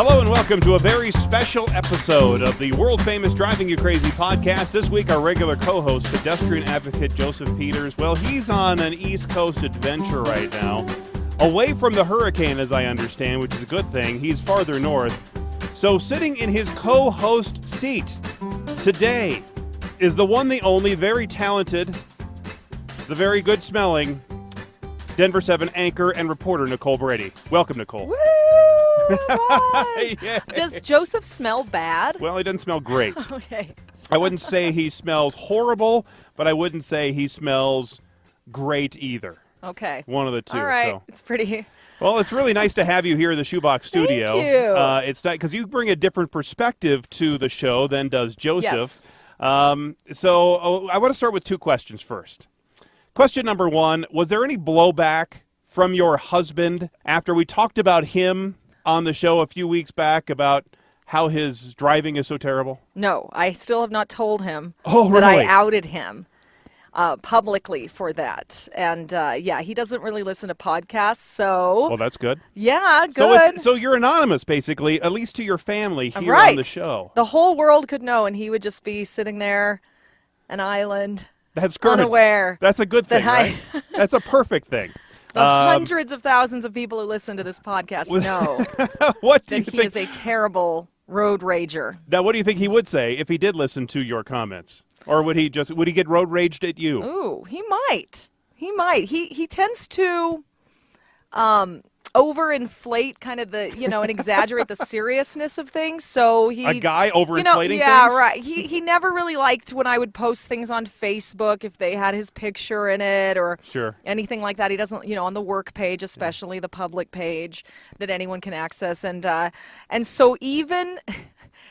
Hello and welcome to a very special episode of the world-famous Driving You Crazy podcast. This week, our regular co-host, pedestrian advocate Joseph Peters, well, he's on an East Coast adventure right now, away from the hurricane, as I understand, which is a good thing. He's farther north. So sitting in his co-host seat today is the one, the only, very talented, the very good-smelling Denver 7 anchor and reporter, Nicole Brady. Welcome, Nicole. Woo! Yeah. Does Joseph smell bad? Well, he doesn't smell great. Okay. I wouldn't say he smells horrible, but I wouldn't say he smells great either. Okay. One of the two. All right. So. It's pretty... Well, it's really nice to have you here in the Shoebox Studio. Thank you. It's nice because you bring a different perspective to the show than does Joseph. Yes. So I want to start with two questions first. Question number one, was there any blowback from your husband after we talked about him on the show a few weeks back about how his driving is so terrible? No, I still have not told him Oh, that really? I outed him publicly for that. And, yeah, he doesn't really listen to podcasts, so... Well, that's good. Yeah, good. So you're anonymous, basically, at least to your family here Right. on the show. The whole world could know, and he would just be sitting there, an island, That's good. unaware. That's a good thing, that right? That's a perfect thing. The hundreds of thousands of people who listen to this podcast know What do you that he think? is a terrible road rager. Now, what do you think he would say if he did listen to your comments? Or would he get road raged at you? Ooh, he might. He might. He tends to overinflate kind of and exaggerate the seriousness of things. So A guy overinflating yeah, things? right. He never really liked when I would post things on Facebook if they had his picture in it or Sure. anything like that. He doesn't, on the work page, especially the public page that anyone can access. And so even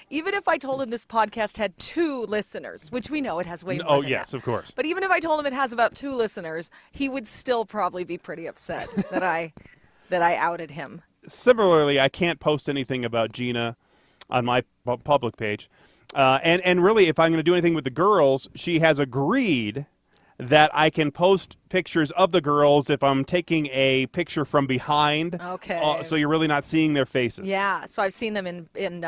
if I told him this podcast had 2 listeners, which we know it has way more Oh, than yes, that. of course. But even if I told him it has about 2 listeners, he would still probably be pretty upset that I outed him. Similarly, I can't post anything about Gina on my public page. And really, if I'm going to do anything with the girls, she has agreed that I can post pictures of the girls if I'm taking a picture from behind. Okay. So you're really not seeing their faces. Yeah, so I've seen them in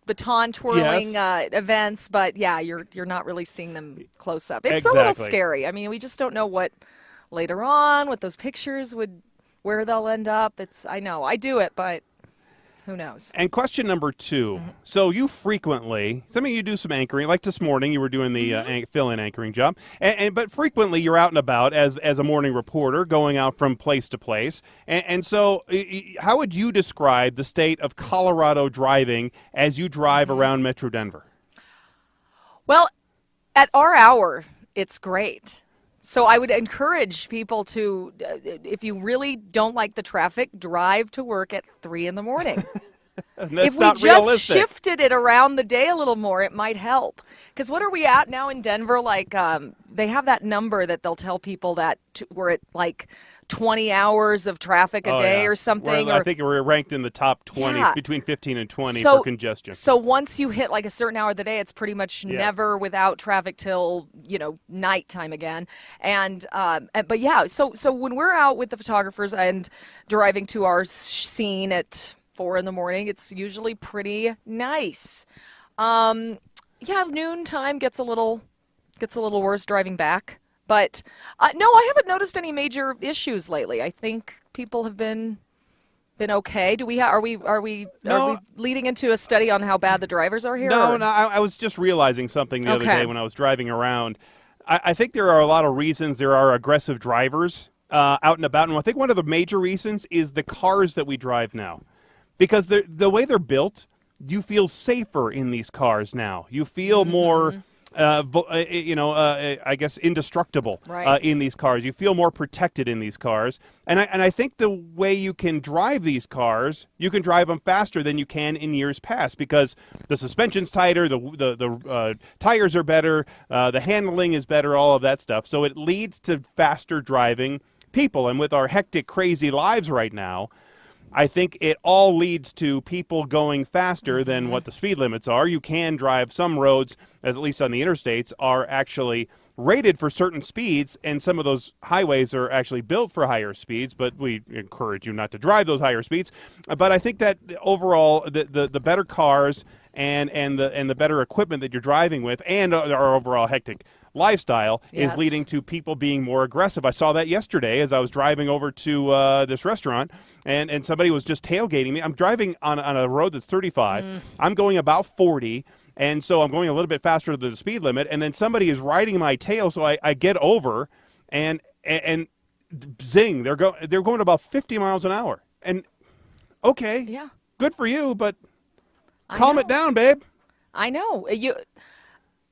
baton twirling events, but yeah, you're not really seeing them close up. It's a little Exactly. scary. I mean, we just don't know what later on, what those pictures where they'll end up. I know, I do it, but who knows? And question number 2. So you frequently, you do some anchoring, like this morning you were doing the fill-in anchoring job, but frequently you're out and about as a morning reporter, going out from place to place. And so how would you describe the state of Colorado driving as you drive around Metro Denver? Well, at our hour, it's great. So I would encourage people to, if you really don't like the traffic, drive to work at 3 in the morning. That's If we not just realistic. shifted it around the day a little more, it might help. Because what are we at now in Denver? Like, they have that number that they'll tell people that we're at like 20 hours of traffic a day or something. I think we're ranked in the top 20, between 15 and 20 for congestion. So once you hit like a certain hour of the day, it's pretty much never without traffic till, nighttime again. And, but yeah, so when we're out with the photographers and driving to our scene at 4 in the morning, it's usually pretty nice. Noontime gets a little worse driving back. But no, I haven't noticed any major issues lately. I think people have been okay. Do we are we leading into a study on how bad the drivers are here? No, I was just realizing something the other day when I was driving around. I think there are a lot of reasons there are aggressive drivers out and about, and I think one of the major reasons is the cars that we drive now, because the way they're built, you feel safer in these cars now. You feel more. I guess indestructible in these cars. You feel more protected in these cars, and I think the way you can drive these cars, you can drive them faster than you can in years past because the suspension's tighter, the tires are better, the handling is better, all of that stuff. So it leads to faster driving people, and with our hectic, crazy lives right now, I think it all leads to people going faster than what the speed limits are. You can drive some roads, at least on the interstates, are actually rated for certain speeds, and some of those highways are actually built for higher speeds, but we encourage you not to drive those higher speeds. But I think that overall, the better cars and the better equipment that you're driving with, and our overall hectic lifestyle is leading to people being more aggressive. I saw that yesterday as I was driving over to this restaurant, and somebody was just tailgating me. I'm driving on a road that's 35. I'm going about 40. And so I'm going a little bit faster than the speed limit, and then somebody is riding my tail, so I get over, and zing, they're going about 50 miles an hour. And okay, yeah, good for you, but calm it down, babe. I know.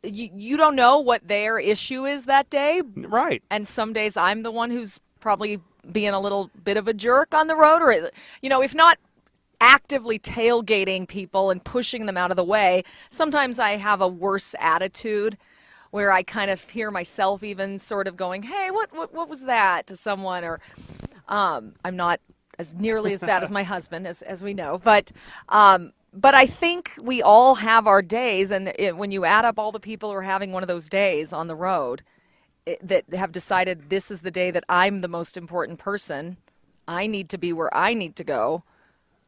You don't know what their issue is that day. Right. And some days I'm the one who's probably being a little bit of a jerk on the road, or, if not actively tailgating people and pushing them out of the way, sometimes I have a worse attitude where I kind of hear myself even sort of going, hey, what was that to someone? Or I'm not as nearly as bad as my husband, as we know. But I think we all have our days, and when you add up all the people who are having one of those days on the road that have decided this is the day that I'm the most important person, I need to be where I need to go.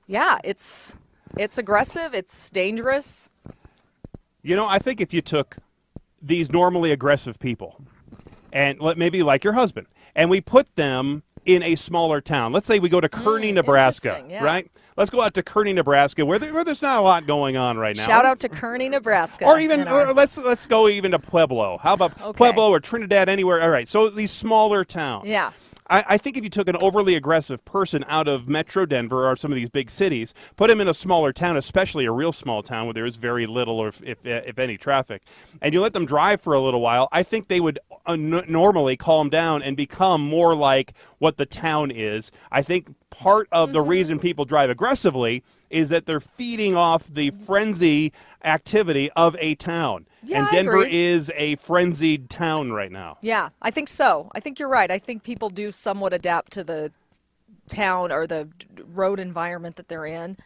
Yeah, it's aggressive, it's dangerous. I think if you took these normally aggressive people, and maybe like your husband, and we put them in a smaller town. Let's say we go to Kearney, Nebraska, right? Let's go out to Kearney, Nebraska, where there's not a lot going on right now. Shout out to Kearney, Nebraska. Or even, let's go even to Pueblo. How about Pueblo or Trinidad, anywhere? All right, so these smaller towns. Yeah. I think if you took an overly aggressive person out of Metro Denver or some of these big cities, put him in a smaller town, especially a real small town where there is very little or if any traffic, and you let them drive for a little while, I think they would normally calm down and become more like what the town is. I think part of the reason people drive aggressively is that they're feeding off the frenzy activity of a town. Yeah, and Denver I agree. is a frenzied town right now. Yeah, I think so. I think you're right. I think people do somewhat adapt to the town or the road environment that they're in.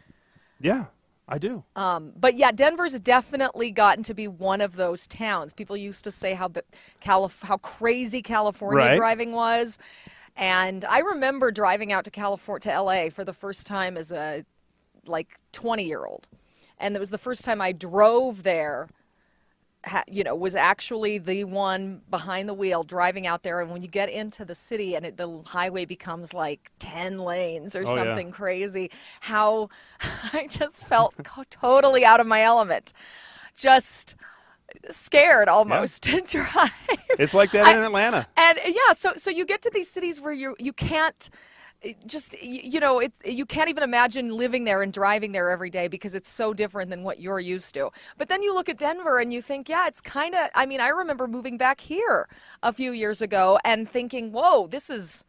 Yeah, I do. But yeah, Denver's definitely gotten to be one of those towns. People used to say how crazy California driving was. And I remember driving out to LA for the first time as a 20-year-old. And it was the first time I drove there, was actually the one behind the wheel driving out there. And when you get into the city and the highway becomes like 10 lanes or something crazy, how I just felt totally out of my element. Just scared almost to drive. It's like that in Atlanta. And so you get to these cities where you can't you can't even imagine living there and driving there every day because it's so different than what you're used to. But then you look at Denver and you think, yeah, it's kind of, I remember moving back here a few years ago and thinking, whoa, this is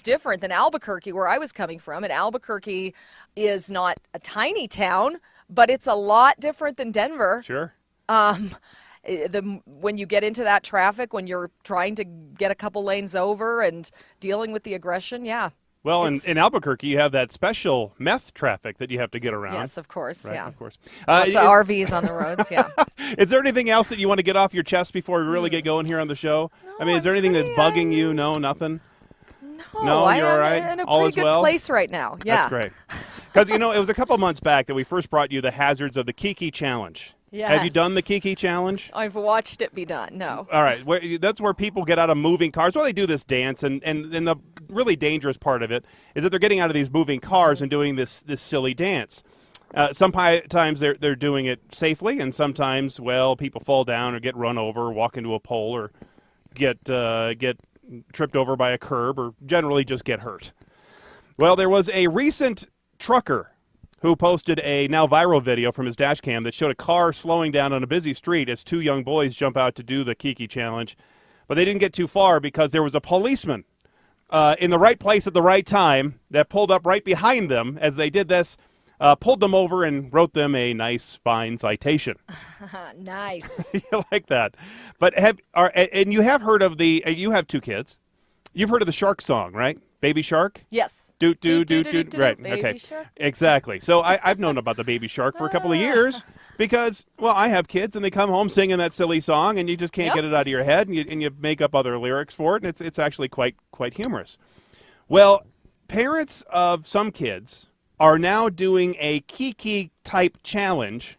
different than Albuquerque, where I was coming from. And Albuquerque is not a tiny town, but it's a lot different than Denver. Sure. When you get into that traffic, when you're trying to get a couple lanes over and dealing with the aggression, yeah. Well, in Albuquerque, you have that special meth traffic that you have to get around. Yes, of course, right, yeah. Of course. Lots of RVs on the roads, yeah. Is there anything else that you want to get off your chest before we really get going here on the show? No, is there anything that's bugging you? No, nothing? No, you're all right? I'm in a All pretty is good well? place right now, yeah. That's great. Because, it was a couple months back that we first brought you the hazards of the Kiki Challenge. Yes. Have you done the Kiki Challenge? I've watched it be done, no. All right. That's where people get out of moving cars. Well, they do this dance, and the really dangerous part of it is that they're getting out of these moving cars and doing this silly dance. Sometimes they're doing it safely, and sometimes, people fall down or get run over, walk into a pole, or get tripped over by a curb, or generally just get hurt. Well, there was a recent trucker who posted a now viral video from his dash cam that showed a car slowing down on a busy street as two young boys jump out to do the Kiki Challenge. But they didn't get too far because there was a policeman in the right place at the right time that pulled up right behind them as they did this, pulled them over and wrote them a nice, fine citation. Nice. You like that. But and you have heard of you have two kids. You've heard of the shark song, right? Baby Shark? Yes. Doot, doot, doot, doot. Right, Baby okay. shark. Exactly. So I've known about the Baby Shark for a couple of years because, well, I have kids and they come home singing that silly song and you just can't get it out of your head and you make up other lyrics for it and it's actually quite humorous. Well, parents of some kids are now doing a kiki type challenge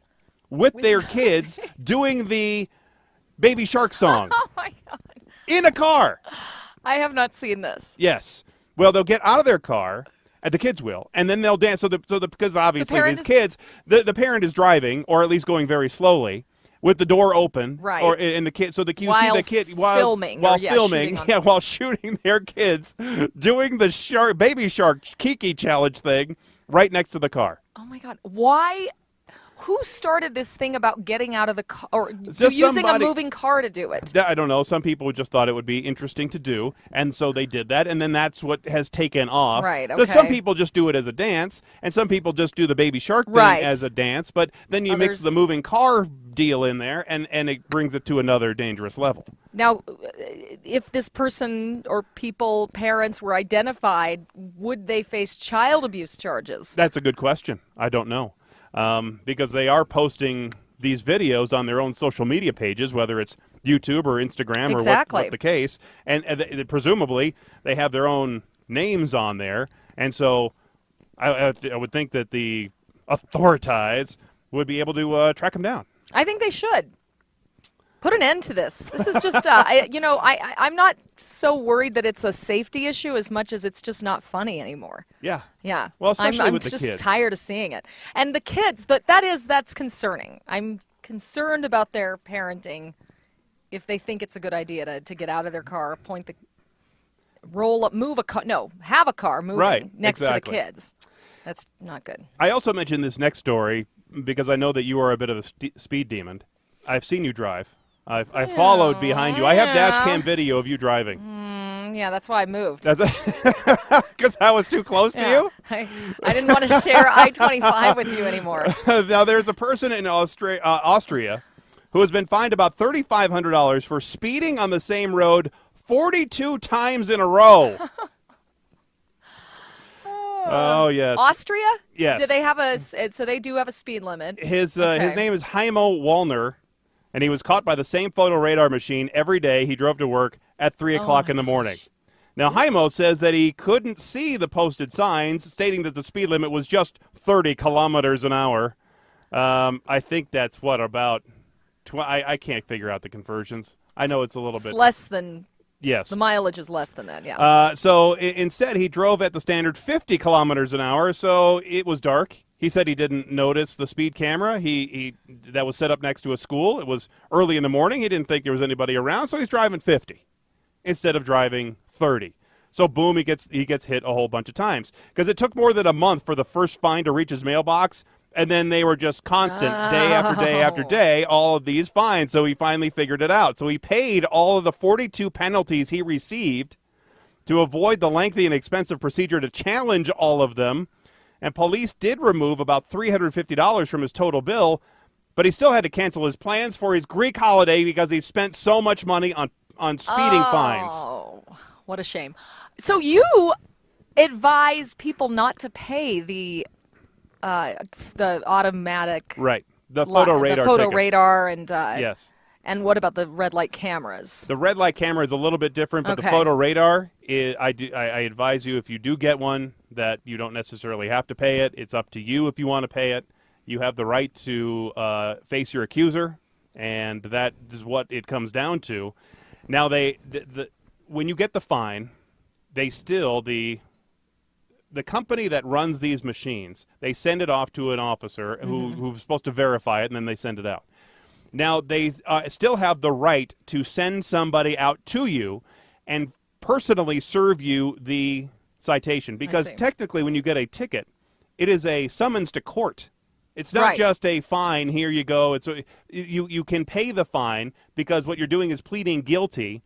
with their kids doing the Baby Shark song. Oh, my God. In a car. I have not seen this. Yes. Well, they'll get out of their car, and the kids will, and then they'll dance. Because obviously these kids, the parent is driving, or at least going very slowly, with the door open, right? Or and the kid, you see the kid while shooting their kids, doing the Baby Shark Kiki challenge thing right next to the car. Oh my God! Why? Who started this thing about getting out of the car or Just using a moving car to do it? I don't know. Some people just thought it would be interesting to do, and so they did that, and then that's what has taken off. Right, okay. So some people just do it as a dance, and some people just do the Baby Shark thing as a dance, but then you mix the moving car deal in there, and it brings it to another dangerous level. Now, if this person or parents were identified, would they face child abuse charges? That's a good question. I don't know. Because they are posting these videos on their own social media pages, whether it's YouTube or Instagram or what's the case, and presumably they have their own names on there, and so I would think that the authorities would be able to track them down. I think they should. Put an end to this. This is just, I'm not so worried that it's a safety issue as much as it's just not funny anymore. Yeah. Yeah. Well, especially with the kids. I'm just kids. tired of seeing it. And the kids, that's concerning. I'm concerned about their parenting if they think it's a good idea to get out of their car, have a car moving next to the kids. That's not good. I also mentioned this next story because I know that you are a bit of a speed demon. I've seen you drive. I followed behind you. I have dash cam video of you driving. Yeah, that's why I moved. Because I was too close to you? I didn't want to share I-25 with you anymore. Now, there's a person in Austria who has been fined about $3,500 for speeding on the same road 42 times in a row. Oh, yes. Austria? Yes. Do they have so they do have a speed limit. His name is Heimo Wallner. And he was caught by the same photo radar machine every day. He drove to work at 3 o'clock in the morning. Now, Heimo says that he couldn't see the posted signs stating that the speed limit was just 30 kilometers an hour. I think that's about I can't figure out the conversions. I know it's a little bit less than. Yes. The mileage is less than that, yeah. So instead, he drove at the standard 50 kilometers an hour, so it was dark. He said he didn't notice the speed camera that was set up next to a school. It was early in the morning. He didn't think there was anybody around, so he's driving 50 instead of driving 30. So boom, he gets hit a whole bunch of times because it took more than a month for the first fine to reach his mailbox, and then they were just constant day after day after day, all of these fines. So he finally figured it out. So he paid all of the 42 penalties he received to avoid the lengthy and expensive procedure to challenge all of them. And police did remove about $350 from his total bill, but he still had to cancel his plans for his Greek holiday because he spent so much money on speeding fines. Oh, what a shame. So you advise people not to pay the automatic... Right. The photo radar and... yes. And what about the red light cameras? The red light camera is a little bit different, but the photo radar, I advise you if you do get one that you don't necessarily have to pay it. It's up to you if you want to pay it. You have the right to face your accuser, and that is what it comes down to. Now, when you get the fine, they still, the company that runs these machines, they send it off to an officer who's supposed to verify it, and then they send it out. Now, they still have the right to send somebody out to you and personally serve you the citation. Because technically, when you get a ticket, it is a summons to court. It's not just a fine, here you go. You can pay the fine because what you're doing is pleading guilty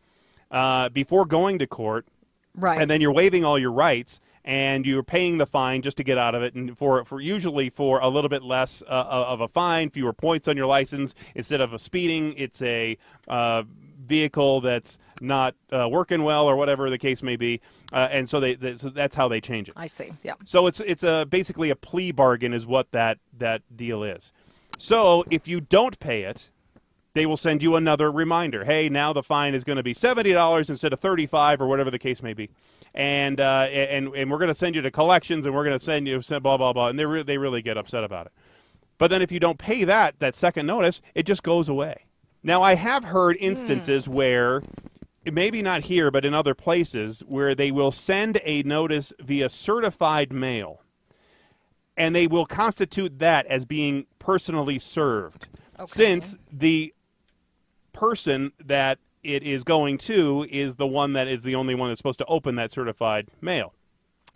before going to court. Right. And then you're waiving all your rights. And you're paying the fine just to get out of it, and for usually for a little bit less of a fine, fewer points on your license. Instead of a speeding, it's a vehicle that's not working well or whatever the case may be, and so so that's how they change it. I see. Yeah. So it's basically a plea bargain is what that deal is. So if you don't pay it, they will send you another reminder. Hey, now the fine is going to be $70 instead of $35 or whatever the case may be, and we're going to send you to collections, and we're going to send you blah blah blah, and they really get upset about it. But then if you don't pay that second notice, it just goes away. Now I have heard instances where, maybe not here, but in other places, where they will send a notice via certified mail, and they will constitute that as being personally served, since the person that it is going to is the one that is the only one that's supposed to open that certified mail.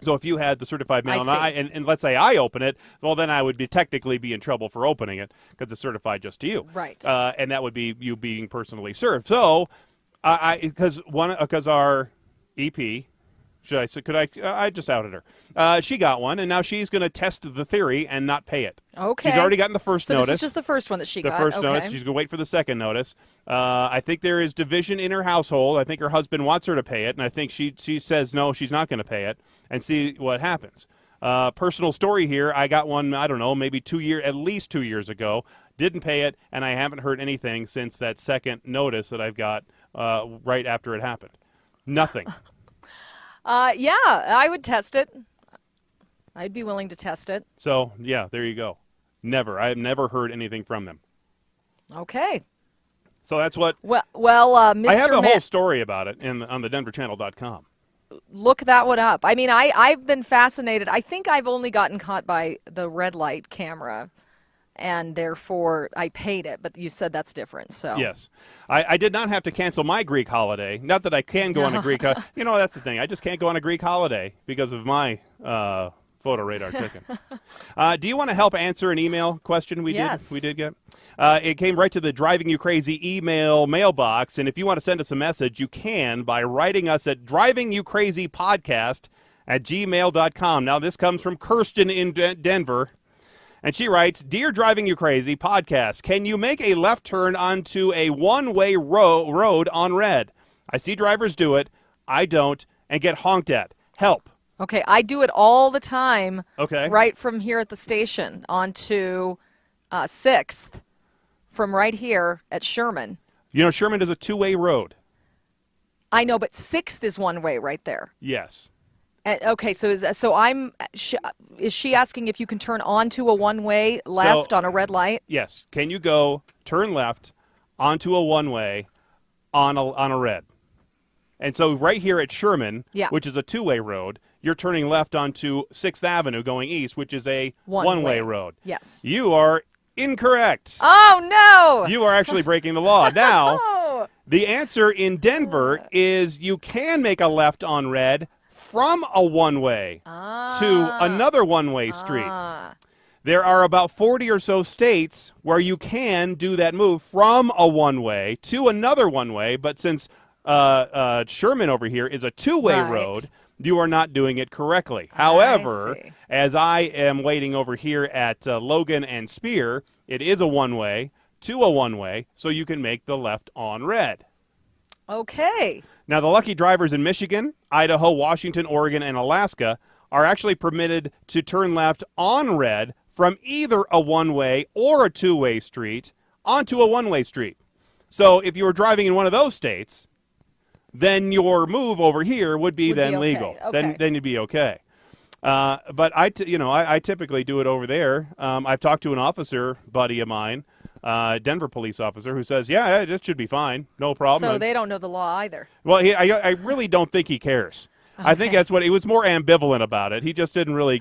So if you had the certified mail and let's say I open it, well, then I would technically be in trouble for opening it because it's certified just to you. Right. And that would be you being personally served. So because our EP, I just outed her. She got one, and now she's going to test the theory and not pay it. Okay. She's already gotten the first notice. So this is just the first one that she got. The first notice. She's going to wait for the second notice. I think there is division in her household. I think her husband wants her to pay it, and I think she says no, she's not going to pay it, and see what happens. Personal story here. I got one, I don't know, maybe at least 2 years ago. Didn't pay it, and I haven't heard anything since that second notice that I've got right after it happened. Nothing. Yeah, I would test it. I'd be willing to test it. So, yeah, there you go. Never. I have never heard anything from them. Okay. So that's what... Well, Mr. I have a whole story about it on the denverchannel.com. Look that one up. I mean, I've been fascinated. I think I've only gotten caught by the red light camera, and therefore I paid it. But you said that's different. So yes, I did not have to cancel my Greek holiday. Not that I can go on a Greek. That's the thing. I just can't go on a Greek holiday because of my photo radar ticket. Do you want to help answer an email question we did get? It came right to the Driving You Crazy email mailbox, and if you want to send us a message, you can by writing us at DrivingYouCrazyPodcast at gmail.com. Now, this comes from Kirsten in Denver. And she writes, Dear Driving You Crazy Podcast, can you make a left turn onto a one-way road on red? I see drivers do it. I don't, and get honked at. Help. Okay, I do it all the time. Okay. Right from here at the station onto 6th from right here at Sherman. You know, Sherman is a two-way road. I know, but 6th is one way right there. Yes. Okay, so is she asking if you can turn onto a one-way left on a red light? Yes. Can you go turn left onto a one-way on a red? And so right here at Sherman, which is a two-way road, you're turning left onto 6th Avenue going east, which is a one-way road. Yes. You are incorrect. Oh, no! You are actually breaking the law. Now, the answer in Denver is you can make a left on red from a one-way to another one-way street. There are about 40 or so states where you can do that move from a one-way to another one-way, but since Sherman over here is a two-way road, you are not doing it correctly. However, as I am waiting over here at Logan and Spear, it is a one-way to a one-way, so you can make the left on red. Okay. Now, the lucky drivers in Michigan, Idaho, Washington, Oregon, and Alaska are actually permitted to turn left on red from either a one-way or a two-way street onto a one-way street. So if you were driving in one of those states, then your move over here would be legal. Okay. Then you'd be okay. But I typically do it over there. I've talked to an officer buddy of mine, Denver police officer, who says, yeah, it should be fine. No problem. So they don't know the law either. Well, I really don't think he cares. Okay. I think that's what he was more ambivalent about it. He just didn't really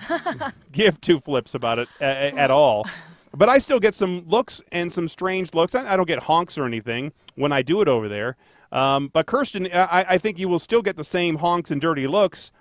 give two flips about it at all. But I still get some looks and some strange looks. I don't get honks or anything when I do it over there. But Kirsten, I think you will still get the same honks and dirty looks.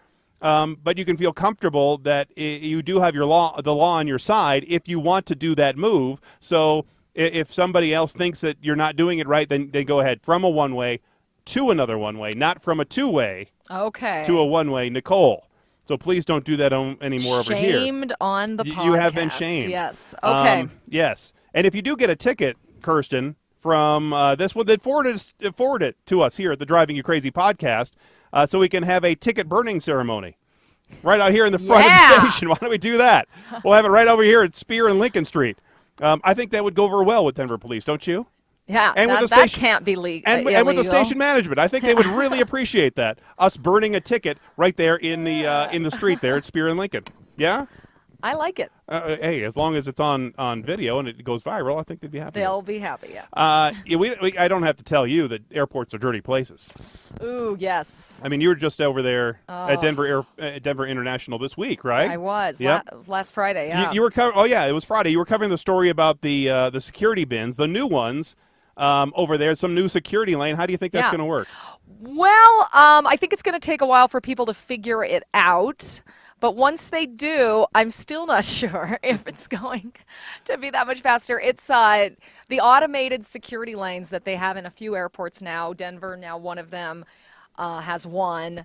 But you can feel comfortable that you do have the law on your side if you want to do that move. So if somebody else thinks that you're not doing it right, then go ahead. From a one-way to another one-way, not from a two-way to a one-way, Nicole. So please don't do that anymore over here. Shamed on the podcast. You have been shamed. Yes. Okay. Yes. And if you do get a ticket, Kirsten, from this one. They forward it to us here at the Driving You Crazy podcast so we can have a ticket burning ceremony right out here in the front of the station. Why don't we do that? We'll have it right over here at Spear and Lincoln Street. I think that would go over well with Denver police, don't you? Yeah, and that can't be legal. And with the station management, I think they would really appreciate that. Us burning a ticket right there in the street there at Spear and Lincoln. Yeah? I like it. Hey, as long as it's on video and it goes viral, I think they'd be happy. They'll be happy, yeah. I don't have to tell you that airports are dirty places. Ooh, yes. I mean, you were just over there at Denver International this week, right? I was. Yep. Last Friday, yeah. You were it was Friday. You were covering the story about the security bins, the new ones over there, some new security lane. How do you think that's going to work? Well, I think it's going to take a while for people to figure it out. But once they do, I'm still not sure if it's going to be that much faster. It's the automated security lanes that they have in a few airports now. Denver, now one of them, has one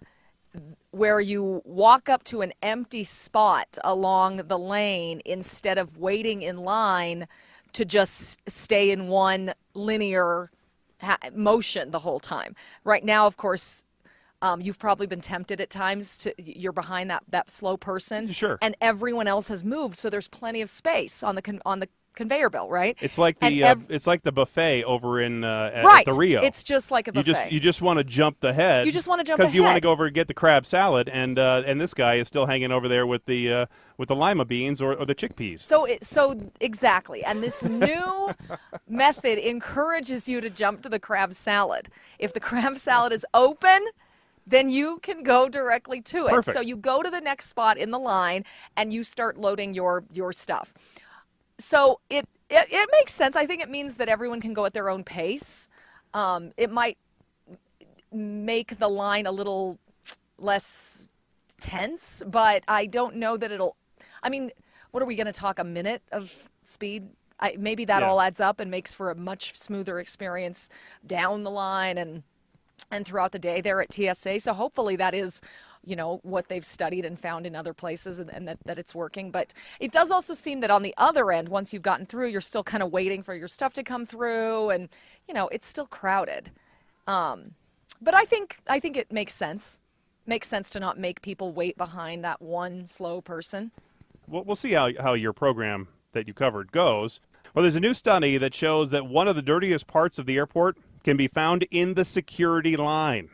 where you walk up to an empty spot along the lane instead of waiting in line to just stay in one linear motion the whole time. Right now, of course, you've probably been tempted at times you're behind that slow person. Sure. And everyone else has moved, so there's plenty of space on the conveyor belt, right? It's like it's like the buffet over at the Rio. It's just like a buffet. You just want to jump the head. You just want to jump ahead. Because you want to go over and get the crab salad, and this guy is still hanging over there with the lima beans or the chickpeas. So exactly. And this new method encourages you to jump to the crab salad. If the crab salad is open, then you can go directly to it. Perfect. So you go to the next spot in the line and you start loading your stuff. So it makes sense. I think it means that everyone can go at their own pace. It might make the line a little less tense, but I don't know that I mean, what are we going to talk, a minute of speed? Maybe that all adds up and makes for a much smoother experience down the line and throughout the day there at TSA. So hopefully that is, what they've studied and found in other places and that it's working. But it does also seem that on the other end, once you've gotten through, you're still kind of waiting for your stuff to come through and, it's still crowded. But I think it makes sense. Makes sense to not make people wait behind that one slow person. We'll see how your program that you covered goes. Well, there's a new study that shows that one of the dirtiest parts of the airport can be found in the security line.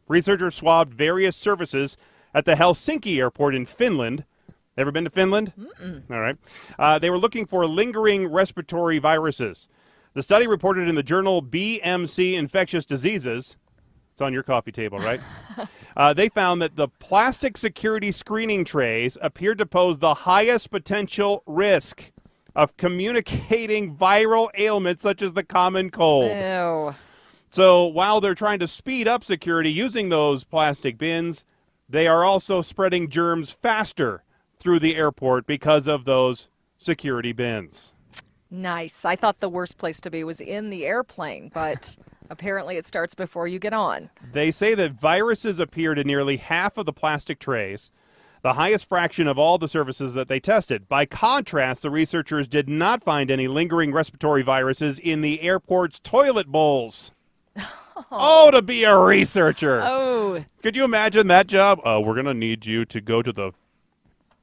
Researchers swabbed various surfaces at the Helsinki airport in Finland. Ever been to Finland? Mm-mm. All right. They were looking for lingering respiratory viruses. The study reported in the journal BMC Infectious Diseases. It's on your coffee table, right? They found that the plastic security screening trays appeared to pose the highest potential risk of communicating viral ailments such as the common cold. Ew. So while they're trying to speed up security using those plastic bins, they are also spreading germs faster through the airport because of those security bins. Nice. I thought the worst place to be was in the airplane, but apparently it starts before you get on. They say that viruses appeared in nearly half of the plastic trays, the highest fraction of all the surfaces that they tested. By contrast, the researchers did not find any lingering respiratory viruses in the airport's toilet bowls. Oh, to be a researcher. Oh. Could you imagine that job? We're going to need you to go to the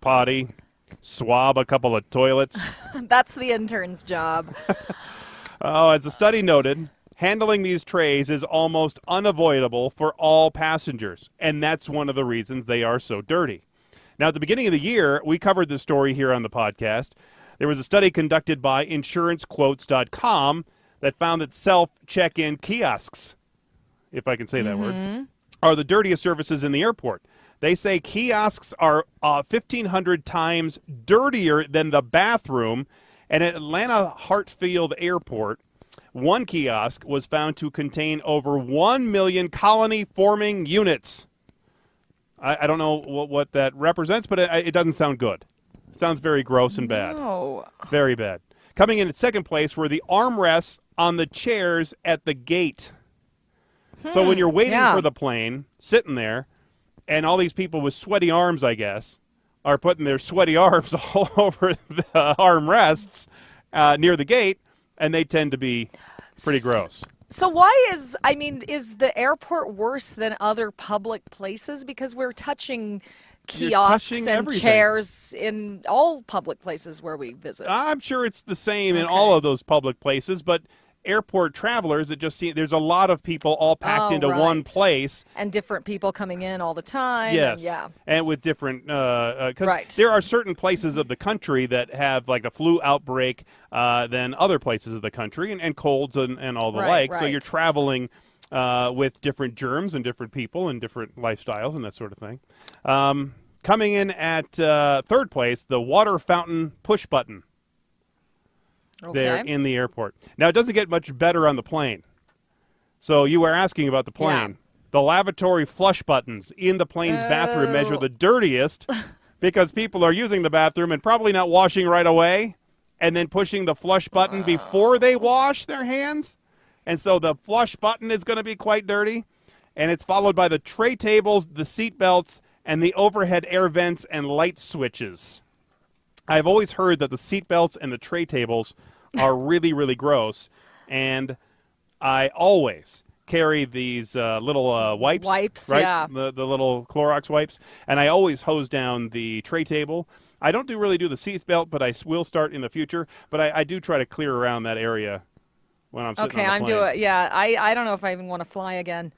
potty, swab a couple of toilets. That's the intern's job. As the study noted, handling these trays is almost unavoidable for all passengers, and that's one of the reasons they are so dirty. Now, at the beginning of the year, we covered this story here on the podcast. There was a study conducted by insurancequotes.com that found that self-check-in kiosks, if I can say that word, are the dirtiest surfaces in the airport. They say kiosks are 1,500 times dirtier than the bathroom. And at Atlanta Hartsfield Airport, one kiosk was found to contain over 1 million colony-forming units. I don't know what that represents, but it doesn't sound good. It sounds very gross and bad. No. Very bad. Coming in at second place were the armrests on the chairs at the gate. So when you're waiting for the plane, sitting there, and all these people with sweaty arms, I guess, are putting their sweaty arms all over the armrests near the gate, and they tend to be pretty gross. So why is the airport worse than other public places? Because we're touching kiosks and everything. chairs in all public places where we visit. I'm sure it's the same in all of those public places, but airport travelers, it just seems there's a lot of people all packed into one place. And different people coming in all the time. Yes. And with different, because there are certain places of the country that have like a flu outbreak than other places of the country and colds and all the like. So you're traveling with different germs and different people and different lifestyles and that sort of thing. Coming in at third place, the water fountain push button. There in the airport. Now, it doesn't get much better on the plane. So you were asking about the plane. Yeah. The lavatory flush buttons in the plane's bathroom measure the dirtiest because people are using the bathroom and probably not washing right away and then pushing the flush button before they wash their hands. And so the flush button is going to be quite dirty. And it's followed by the tray tables, the seat belts, and the overhead air vents and light switches. I've always heard that the seat belts and the tray tables are really, really gross, and I always carry these little wipes. Wipes, right? yeah. The little Clorox wipes, and I always hose down the tray table. I don't really do the seat belt, but I will start in the future. But I do try to clear around that area when I'm sitting on the plane. I'm doing. Yeah, I don't know if I even want to fly again.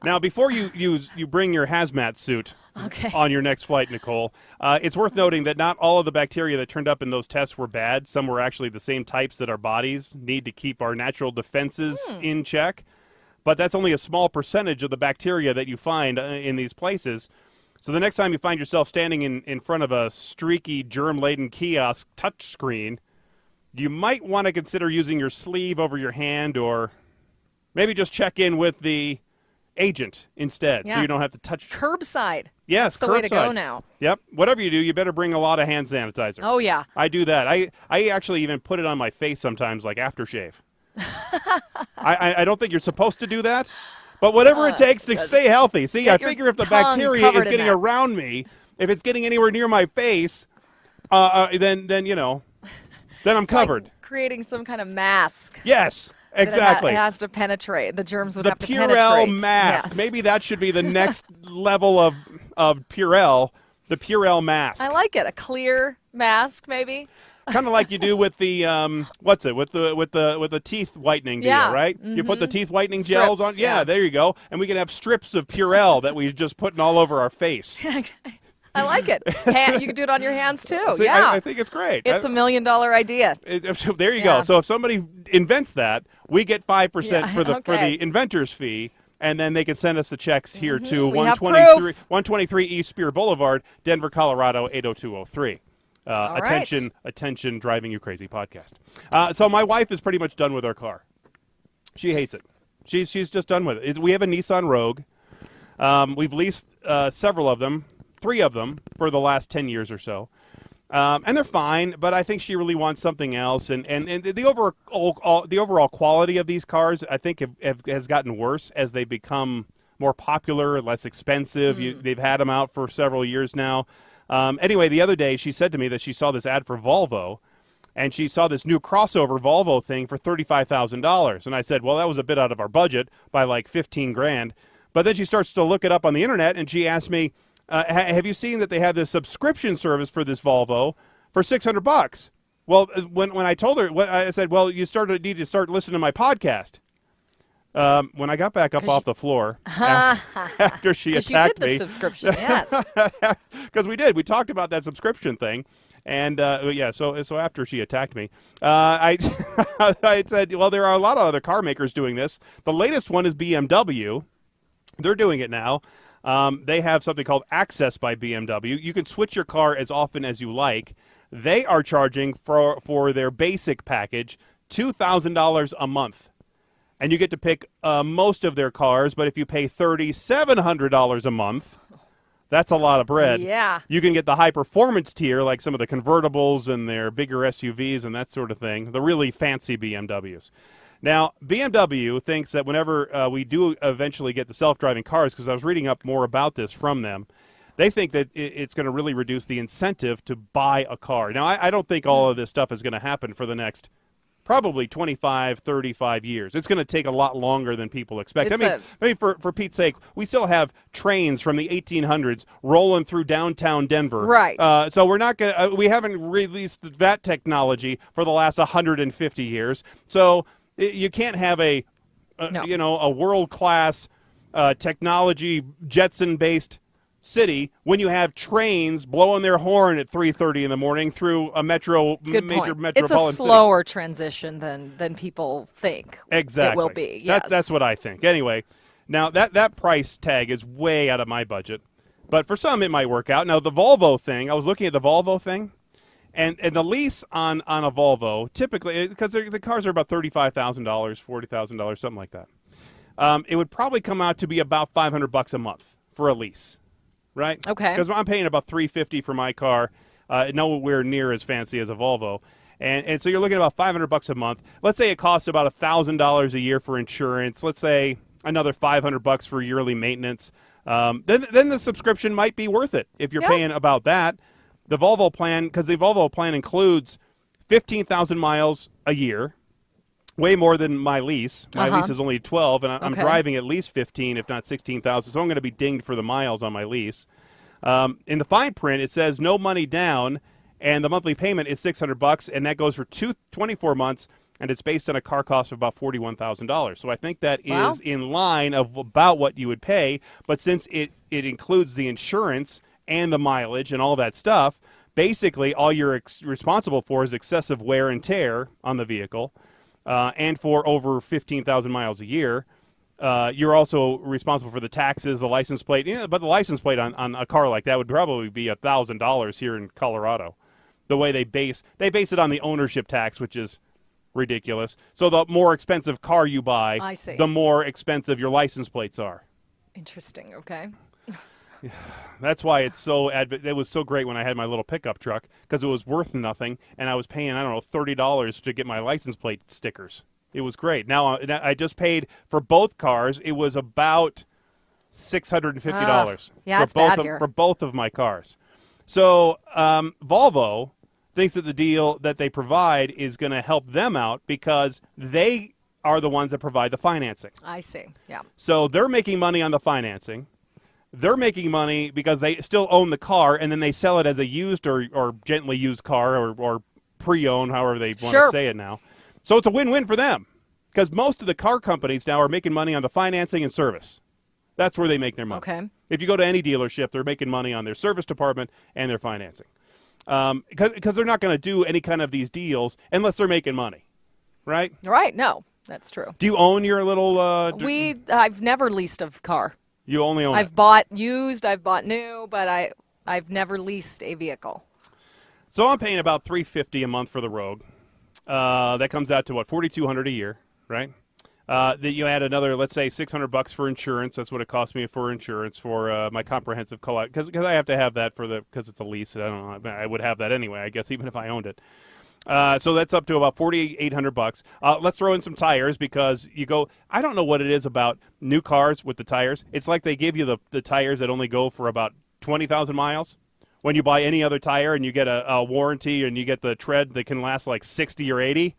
Now, before you bring your hazmat suit on your next flight, Nicole, it's worth noting that not all of the bacteria that turned up in those tests were bad. Some were actually the same types that our bodies need to keep our natural defenses in check. But that's only a small percentage of the bacteria that you find in these places. So the next time you find yourself standing in front of a streaky, germ-laden kiosk touchscreen, you might want to consider using your sleeve over your hand or maybe just check in with the agent instead, so you don't have to touch. Curbside. Yes, that's the way to go now. Yep. Whatever you do, you better bring a lot of hand sanitizer. Oh, yeah. I do that. I actually even put it on my face sometimes, like aftershave. I don't think you're supposed to do that, but whatever it takes to stay healthy. See, I figure if the bacteria is getting around me, if it's getting anywhere near my face, then I'm covered. Like creating some kind of mask. Yes. Exactly. It has to penetrate. The germs would have to penetrate. penetrate. The Purell mask. Yes. Maybe that should be the next level of Purell, the Purell mask. I like it. A clear mask, maybe. Kind of like you do with the with the teeth whitening deal, right? Mm-hmm. You put the teeth whitening gels on. Yeah, there you go. And we can have strips of Purell that we just putting all over our face. I like it. You can do it on your hands, too. See, I think it's great. It's $1 million idea. There you go. So if somebody invents that, we get 5% for the inventor's fee, and then they can send us the checks here to 123 East Spear Boulevard, Denver, Colorado, 80203. Attention, Driving You Crazy podcast. So my wife is pretty much done with our car. She hates it. She's just done with it. We have a Nissan Rogue. We've leased several of them. 3 of them for the last 10 years or so. And they're fine, but I think she really wants something else. And the overall quality of these cars, I think, has gotten worse as they become more popular, less expensive. They've had them out for several years now. Anyway, the other day she said to me that she saw this ad for Volvo, and she saw this new crossover Volvo thing for $35,000. And I said, well, that was a bit out of our budget by like $15,000. But then she starts to look it up on the internet, and she asked me, have you seen that they have this subscription service for this Volvo for $600? Well, when I told her, I said, well, you need to start listening to my podcast. When I got back up off the floor after she attacked me. You did the subscription, yes. Because we did. We talked about that subscription thing. And, so after she attacked me, I said, well, there are a lot of other car makers doing this. The latest one is BMW. They're doing it now. They have something called Access by BMW. You can switch your car as often as you like. They are charging for their basic package $2,000 a month. And you get to pick most of their cars, but if you pay $3,700 a month, that's a lot of bread. Yeah. You can get the high-performance tier, like some of the convertibles and their bigger SUVs and that sort of thing, the really fancy BMWs. Now, BMW thinks that whenever we do eventually get the self-driving cars, because I was reading up more about this from them, they think that it's going to really reduce the incentive to buy a car. Now, I don't think all of this stuff is going to happen for the next probably 25, 35 years. It's going to take a lot longer than people expect. I mean, for Pete's sake, we still have trains from the 1800s rolling through downtown Denver. Right. So we're not going we haven't released that technology for the last 150 years. So you can't have a world-class technology Jetson-based city when you have trains blowing their horn at 3:30 in the morning through a major metropolitan It's a slower transition than people think. Exactly. It will be. Yes. That's what I think. Anyway, now that price tag is way out of my budget, but for some it might work out. Now the Volvo thing, I was looking at the Volvo thing, and the lease on a Volvo typically, because the cars are about $35,000, $40,000, something like that. It would probably come out to be about $500 a month for a lease. Right? Okay. Because I'm paying about $350 for my car, nowhere near as fancy as a Volvo. And so you're looking at about $500 a month. Let's say it costs about $1,000 a year for insurance. Let's say another $500 for yearly maintenance. Then the subscription might be worth it if you're paying about that. The Volvo plan, because the Volvo plan includes 15,000 miles a year, way more than my lease. My lease is only 12, and I'm driving at least 15, if not 16,000. So I'm going to be dinged for the miles on my lease. In the fine print, it says no money down, and the monthly payment is $600, and that goes for 24 months, and it's based on a car cost of about $41,000. So I think that is in line of about what you would pay. But since it includes the insurance and the mileage and all that stuff, basically all you're responsible for is excessive wear and tear on the vehicle. And for over 15,000 miles a year, you're also responsible for the taxes, the license plate. Yeah, but the license plate on a car like that would probably be $1,000 here in Colorado. The way they base it on the ownership tax, which is ridiculous. So the more expensive car you buy, the more expensive your license plates are. Interesting. Okay. That's why it's it was so great when I had my little pickup truck, because it was worth nothing, and I was paying, I don't know, $30 to get my license plate stickers. It was great. Now I just paid for both cars. It was about $650 for both of my cars. So Volvo thinks that the deal that they provide is going to help them out because they are the ones that provide the financing. I see. Yeah. So they're making money on the financing. They're making money because they still own the car, and then they sell it as a used or gently used car or pre-owned, however they want to say it now. So it's a win-win for them because most of the car companies now are making money on the financing and service. That's where they make their money. Okay. If you go to any dealership, they're making money on their service department and their financing because they're not going to do any kind of these deals unless they're making money, right? Right. No, that's true. Do you own your little I've never leased a car. You only own I've bought used, I've bought new, but I've never leased a vehicle. So I'm paying about $350 a month for the Rogue. That comes out to what, $4,200 a year, right? That you add another, let's say, $600 for insurance. That's what it cost me for insurance for my comprehensive collect, because I have to have that because it's a lease. I don't know. I would have that anyway, I guess, even if I owned it. So that's up to about $4,800. Let's throw in some tires because I don't know what it is about new cars with the tires. It's like they give you the tires that only go for about 20,000 miles. When you buy any other tire and you get a warranty and you get the tread that can last like 60 or 80,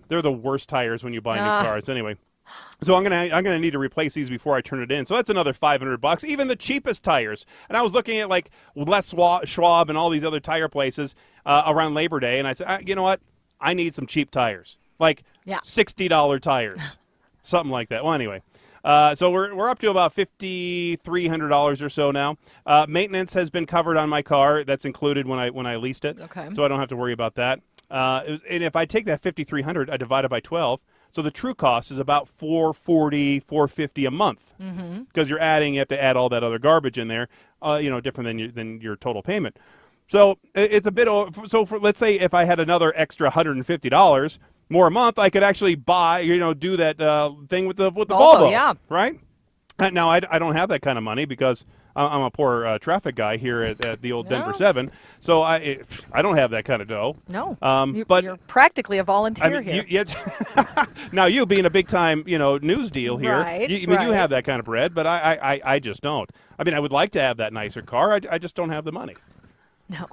they're the worst tires when you buy new cars. Anyway, so I'm gonna need to replace these before I turn it in. So that's another $500. Even the cheapest tires. And I was looking at like Les Schwab and all these other tire places around Labor Day, and I said, you know what? I need some cheap tires, like $60 tires, something like that. Well, anyway. So we're up to about $5,300 or so now. Maintenance has been covered on my car. That's included when I leased it. Okay. So I don't have to worry about that. And if I take that $5,300, I divide it by 12. So the true cost is about $440, $450 a month. Because you have to add all that other garbage in there. Different than your total payment. So it's a bit. Let's say if I had another extra $150 more a month, I could actually buy, do that thing with the Volvo, yeah, right? Now I don't have that kind of money because I'm a poor traffic guy here at the old Denver 7, so I don't have that kind of dough. No, but you're practically a volunteer here. Now you being a big time news deal here, right, you have that kind of bread, but I just don't. I mean, I would like to have that nicer car. I just don't have the money. No,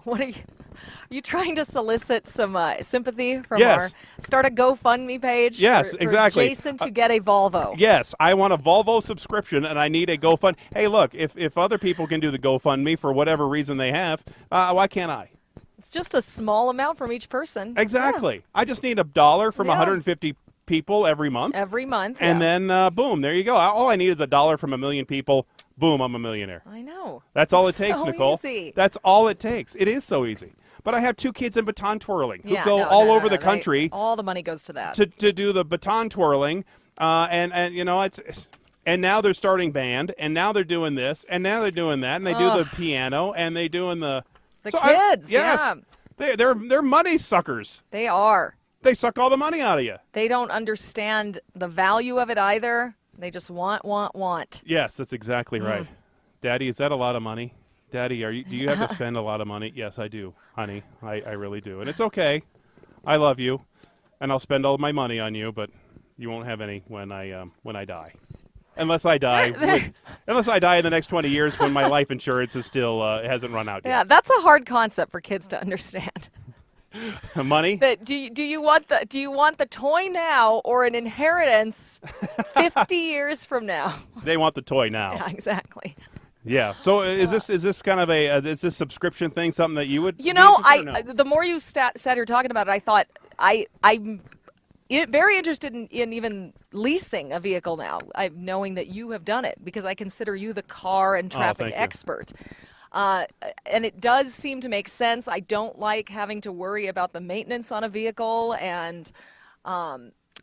you trying to solicit some sympathy from Yes. start a GoFundMe page? Yes, for exactly. Jason to get a Volvo. Yes, I want a Volvo subscription, and I need a GoFund. Hey, look, if other people can do the GoFundMe for whatever reason they have, why can't I? It's just a small amount from each person. Exactly. Yeah. I just need $1 from Yeah. 150 people every month. Every month. And then, boom, there you go. All I need is $1 from 1 million people. Boom, I'm a millionaire. I know. That's all it It's takes, so Nicole. Easy. That's all it takes. It is so easy. But I have 2 kids in baton twirling who go all over the country. All the money goes to that. To do the baton twirling. And you know, and now they're starting band, and now they're doing this, and now they're doing that, and they do the piano, and they doing the kids. Yes. Yeah. They're money suckers. They are. They suck all the money out of you. They don't understand the value of it either. They just want. Yes, that's exactly right. Daddy, is that a lot of money? Daddy, do you have to spend a lot of money? Yes, I do, honey. I really do. And it's okay. I love you, and I'll spend all my money on you, but you won't have any when I die. Unless I die, unless I die in the next 20 years when my life insurance is still hasn't run out yet. Yeah, that's a hard concept for kids to understand. Money? That do you want the toy now or an inheritance 50 years from now? They want the toy now. Yeah, exactly. Yeah. So is this kind of is this subscription thing something that you would? You know, no? the more you sat here talking about it, I thought I'm very interested in even leasing a vehicle now. Knowing that you have done it because I consider you the car and traffic expert. And it does seem to make sense. I don't like having to worry about the maintenance on a vehicle, and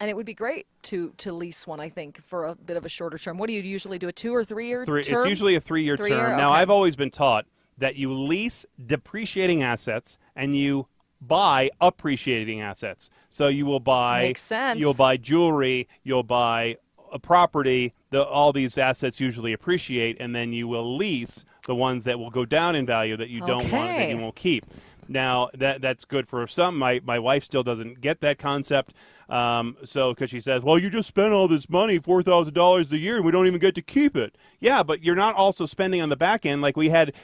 it would be great to lease one, I think, for a bit of a shorter term. What do you usually do, a 2 or 3 year term? It's usually a 3-year term. Now, I've always been taught that you lease depreciating assets and you buy appreciating assets. So you will buy, makes sense. You'll buy jewelry, you'll buy a property. All these assets usually appreciate, and then you will lease the ones that will go down in value that you don't want, that you won't keep. Now, that's good for some. My wife still doesn't get that concept. Because she says, well, you just spent all this money, $4,000 a year, and we don't even get to keep it. Yeah, but you're not also spending on the back end. Like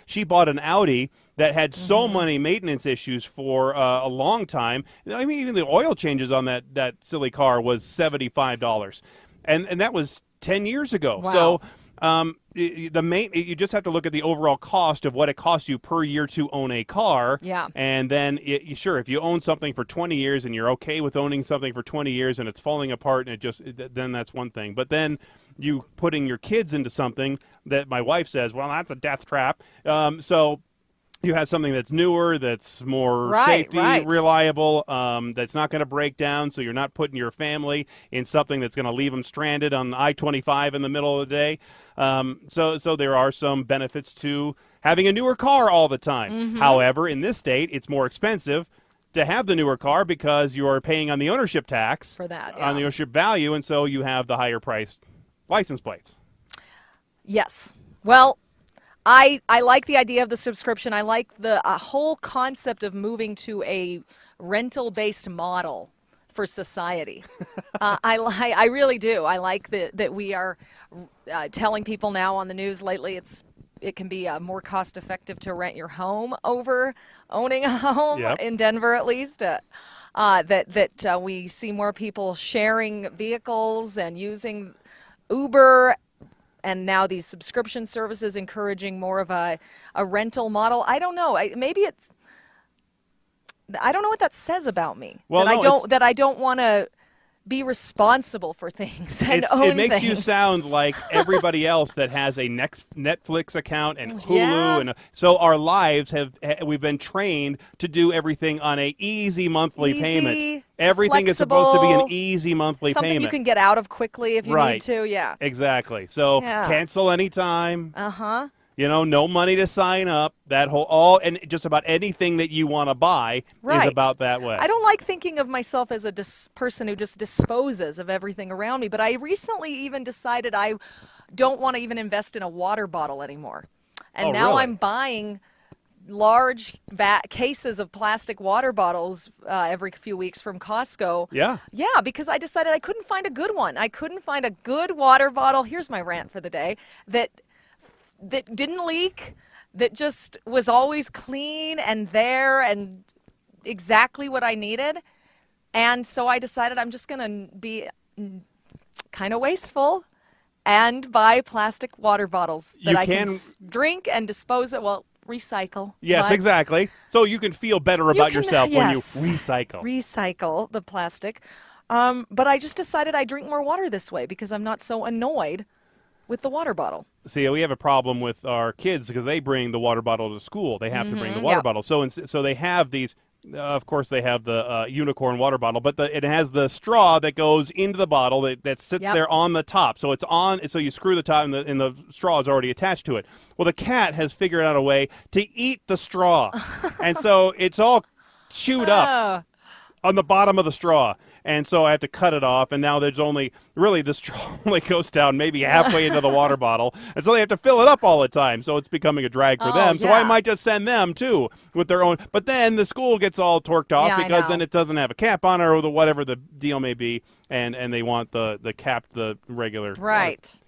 she bought an Audi that had so many maintenance issues for a long time. I mean, even the oil changes on that silly car was $75. And that was 10 years ago. Wow. So you just have to look at the overall cost of what it costs you per year to own a car. Yeah. And then, sure, if you own something for 20 years and you're okay with owning something for 20 years and it's falling apart, and then that's one thing. But then you putting your kids into something that my wife says, well, that's a death trap. So you have something that's newer, that's more safety, reliable, that's not going to break down, so you're not putting your family in something that's going to leave them stranded on I-25 in the middle of the day. So there are some benefits to having a newer car all the time. However, in this state, it's more expensive to have the newer car because you are paying on the ownership tax for that, on the ownership value, and so you have the higher priced license plates. Yes. Well, I like the idea of the subscription. I like the whole concept of moving to a rental-based model for society. I really do. I like that we are telling people now on the news lately it can be more cost-effective to rent your home over owning a home, in Denver at least. That we see more people sharing vehicles and using Uber, and now these subscription services encouraging more of a rental model. I don't know. I don't know what that says about me. Well, that I don't want to be responsible for things and own it makes things. you sound like everybody else that has a Netflix account and Hulu, and so our lives we've been trained to do everything on a easy monthly payment. Everything is supposed to be an easy monthly something payment. You can get out of quickly if you need to. Yeah, exactly. So cancel anytime. No money to sign up. That and just about anything that you want to buy is about that way. I don't like thinking of myself as a person who just disposes of everything around me, but I recently even decided I don't want to even invest in a water bottle anymore. And now really? I'm buying large cases of plastic water bottles every few weeks from Costco. Yeah, because I decided I couldn't find a good one. I couldn't find a good water bottle. Here's my rant for the day. That didn't leak, that just was always clean and there and exactly what I needed. And so I decided I'm just going to be kind of wasteful and buy plastic water bottles that I can drink and dispose of. Well, recycle. Yes, exactly. So you can feel better about yourself when you recycle. Recycle the plastic. But I just decided I drink more water this way because I'm not so annoyed with the water bottle. See, we have a problem with our kids because they bring the water bottle to school. They have to bring the water bottle. So they have these. Of course, they have the unicorn water bottle, but it has the straw that goes into the bottle that sits there on the top. So it's on. So you screw the top, and the straw is already attached to it. Well, the cat has figured out a way to eat the straw, and so it's all chewed up on the bottom of the straw. And so I have to cut it off, and now there's the straw only goes down maybe halfway into the water bottle, and so they have to fill it up all the time, so it's becoming a drag for them. So I might just send them, too, with their own. But then the school gets all torqued off because then it doesn't have a cap on it or whatever the deal may be, and they want the regular. Right. Water.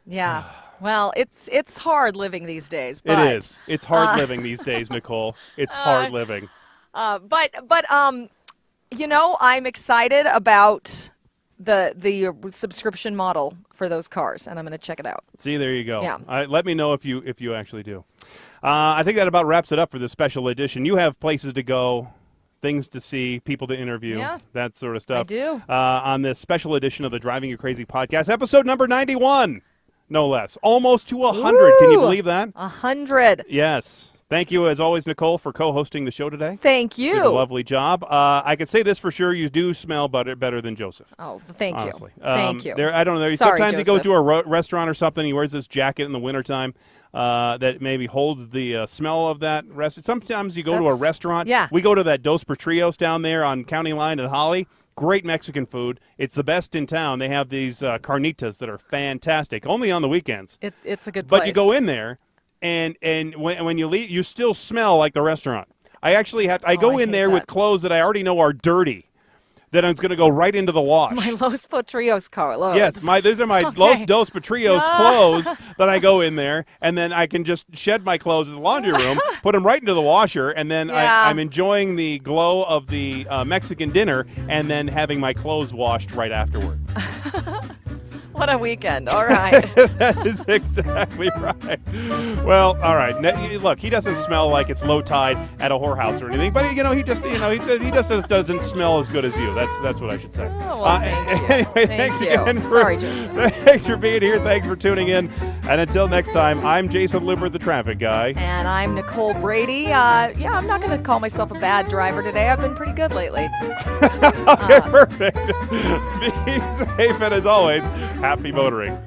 Yeah. Well, it's hard living these days. But, it is. It's hard living these days, Nicole. It's hard living. I'm excited about the subscription model for those cars, and I'm going to check it out. See, there you go. Yeah. Let me know if you actually do. I think that about wraps it up for this special edition. You have places to go, things to see, people to interview, that sort of stuff. I do. On this special edition of the Driving You Crazy podcast, episode number 91, no less. Almost to 100. Woo! Can you believe that? 100. Yes. Thank you, as always, Nicole, for co-hosting the show today. Thank you. You did a lovely job. I can say this for sure: you do smell better than Joseph. Oh, thank honestly. you. Thank you. I don't know. Sorry, sometimes Joseph. you go to a restaurant or something. He wears this jacket in the wintertime that maybe holds the smell of that restaurant. Sometimes you go to a restaurant. Yeah. We go to that Dos Patrios down there on County Line at Holly. Great Mexican food. It's the best in town. They have these carnitas that are fantastic. Only on the weekends. It's a good place. But you go in there. And when you leave, you still smell like the restaurant. I actually I go in there with clothes that I already know are dirty, that I'm going to go right into the wash. My Los Patrios clothes. Yes, these are my Los Dos Patrios clothes that I go in there, and then I can just shed my clothes in the laundry room, put them right into the washer, and then I'm enjoying the glow of the Mexican dinner, and then having my clothes washed right afterward. What a weekend. All right. That is exactly right. Well, all right. Look, he doesn't smell like it's low tide at a whorehouse or anything, but he just doesn't smell as good as you. That's what I should say. Oh, well, thank you. Thanks again thanks for being here. Thanks for tuning in. And until next time, I'm Jason Lippert, the traffic guy. And I'm Nicole Brady. I'm not going to call myself a bad driver today. I've been pretty good lately. Okay, perfect. Be safe, and as always, happy motoring.